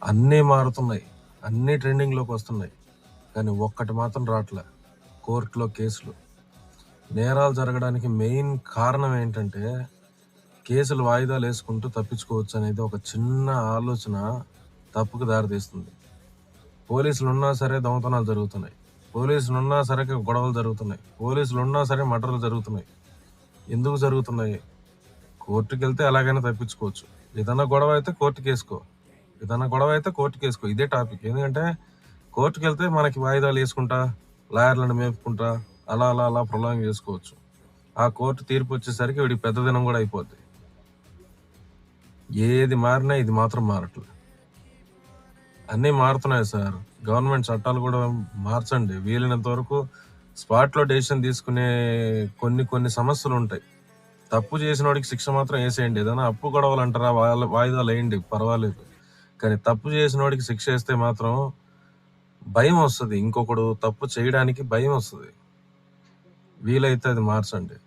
అన్నీ మారుతున్నాయి, అన్నీ ట్రెండింగ్లోకి వస్తున్నాయి, కానీ ఒక్కటి మాత్రం రావట్లే, కోర్టులో కేసులు. నేరాలు జరగడానికి మెయిన్ కారణం ఏంటంటే కేసులు వాయిదాలు వేసుకుంటూ తప్పించుకోవచ్చు అనేది ఒక చిన్న ఆలోచన తప్పుకు దారితీస్తుంది. పోలీసులు ఉన్నా సరే దొంగతనాలు జరుగుతున్నాయి, పోలీసులు ఉన్నా సరే గొడవలు జరుగుతున్నాయి, పోలీసులు ఉన్నా సరే మర్డర్లు జరుగుతున్నాయి. ఎందుకు జరుగుతున్నాయి? కోర్టుకి వెళ్తే ఎలాగైనా తప్పించుకోవచ్చు. ఏదైనా గొడవ అయితే కోర్టుకి వేసుకో, ఇదే టాపిక్. ఎందుకంటే కోర్టుకి వెళ్తే మనకి వాయిదాలు వేసుకుంటా, లాయర్లను మేపుకుంటా అలా అలా అలా ప్రొలాంగ్ చేసుకోవచ్చు. ఆ కోర్టు తీర్పు వచ్చేసరికి వీడికి పెద్ద దినం కూడా అయిపోద్ది. ఏది మారినా ఇది మాత్రం మారట్లేదు. అన్నీ మారుతున్నాయి సార్. గవర్నమెంట్ చట్టాలు కూడా మార్చండి. వీలైనంత వరకు స్పాట్లో డెసిషన్ తీసుకునే కొన్ని సమస్యలు ఉంటాయి. తప్పు చేసిన వాడికి శిక్ష మాత్రం వేసేయండి. ఏదైనా అప్పు గొడవలు అంటారా, వాయిదాలు వేయండి, పర్వాలేదు. కానీ తప్పు చేసిన వాడికి శిక్ష వేస్తే మాత్రం భయం వస్తుంది, ఇంకొకడు తప్పు చేయడానికి భయం వస్తుంది. వీలైతే అది మార్చండి.